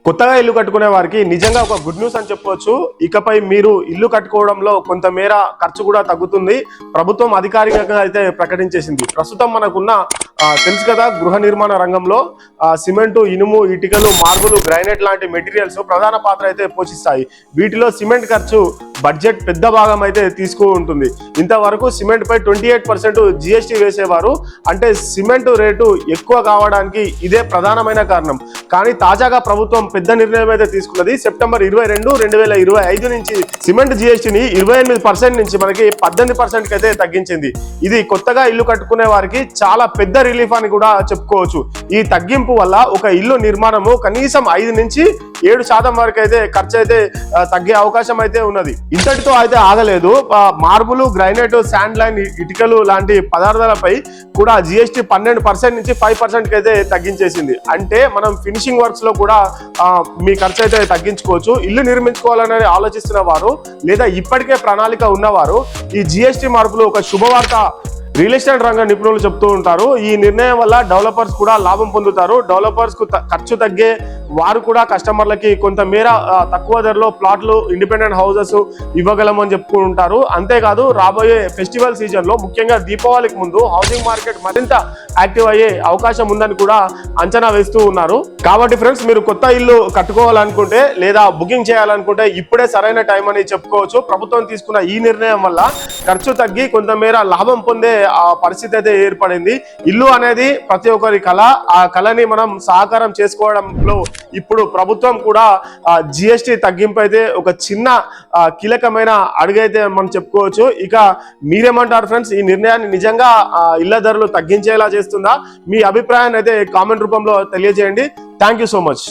కొత్తగా ఇల్లు కట్టుకునే వారికి నిజంగా ఒక గుడ్ న్యూస్ అని చెప్పవచ్చు. ఇకపై మీరు ఇల్లు కట్టుకోవడంలో కొంతమేర ఖర్చు కూడా తగ్గుతుంది. ప్రభుత్వం అధికారికంగా అయితే ప్రకటించేసింది. ప్రస్తుతం మనకున్న తెలుసు కదా, గృహ నిర్మాణ రంగంలో సిమెంటు, ఇనుము, ఇటుకలు, మార్బులు, గ్రైనైట్ లాంటి మెటీరియల్స్ ప్రధాన పాత్ర అయితే పోషిస్తాయి. వీటిలో సిమెంట్ ఖర్చు బడ్జెట్ పెద్ద భాగం అయితే తీసుకు ఉంటుంది. ఇంతవరకు సిమెంట్ పై 28% జిఎస్టీ వేసేవారు. అంటే సిమెంట్ రేటు ఎక్కువ కావడానికి ఇదే ప్రధానమైన కారణం. కానీ తాజాగా ప్రభుత్వం పెద్ద నిర్ణయం అయితే తీసుకున్నది. సెప్టెంబర్ 22, 2025 నుంచి సిమెంట్ జిఎస్టీని 28% నుంచి మనకి 18% అయితే తగ్గించింది. ఇది కొత్తగా ఇల్లు కట్టుకునే వారికి చాలా పెద్ద రిలీఫ్ అని కూడా చెప్పుకోవచ్చు. ఈ తగ్గింపు వల్ల ఒక ఇల్లు నిర్మాణము కనీసం 5 నుంచి 7% వరకు అయితే ఖర్చు అయితే తగ్గే అవకాశం అయితే ఉన్నది. ఇంతటితో అయితే ఆగలేదు. మార్బులు, గ్రైనైట్, శాండ్ లైన్, ఇటుకలు లాంటి పదార్థాలపై కూడా జిఎస్టీ 12% నుంచి 5% అయితే తగ్గించేసింది. అంటే మనం ఫినిషింగ్ వర్క్స్ లో కూడా మీ ఖర్చు అయితే తగ్గించుకోవచ్చు. ఇల్లు నిర్మించుకోవాలని ఆలోచిస్తున్న వారు లేదా ఇప్పటికే ప్రణాళిక ఉన్నవారు ఈ జిఎస్టీ మార్పులు ఒక శుభవార్త రియల్ ఎస్టేట్ రంగ నిపుణులు చెప్తూ ఉంటారు. ఈ నిర్ణయం వల్ల డెవలపర్స్ కూడా లాభం పొందుతారు. డెవలపర్స్ కు ఖర్చు తగ్గే వారు కూడా కస్టమర్లకి కొంతమేర తక్కువ ధరలో ప్లాట్లు, ఇండిపెండెంట్ హౌసెస్ ఇవ్వగలమని చెప్పుకుంటారు. అంతేకాదు రాబోయే ఫెస్టివల్ సీజన్ లో ముఖ్యంగా దీపావళికి ముందు హౌసింగ్ మార్కెట్ మరింత యాక్టివ్ అయ్యే అవకాశం ఉందని కూడా అంచనా వేస్తూ ఉన్నారు. కాబట్టి ఫ్రెండ్స్, మీరు కొత్త ఇల్లు కట్టుకోవాలనుకుంటే లేదా బుకింగ్ చేయాలనుకుంటే ఇప్పుడే సరైన టైం అని చెప్పుకోవచ్చు. ప్రభుత్వం తీసుకున్న ఈ నిర్ణయం వల్ల ఖర్చు తగ్గి కొంతమేర లాభం పొందే పరిస్థితి అయితే ఏర్పడింది. ఇల్లు అనేది ప్రతి ఒక్కరి కళ. ఆ కళని మనం సహకారం చేసుకోవడంలో ఇప్పుడు ప్రభుత్వం కూడా జిఎస్టీ తగ్గింపు అయితే ఒక చిన్న కీలకమైన అడుగైతే మనం చెప్పుకోవచ్చు. ఇక మీరేమంటారు ఫ్రెండ్స్? ఈ నిర్ణయాన్ని నిజంగా ఇళ్ల ధరలు తగ్గించేలా చేస్తుందా? మీ అభిప్రాయాన్ని అయితే కామెంట్ రూపంలో తెలియజేయండి. Thank you so much.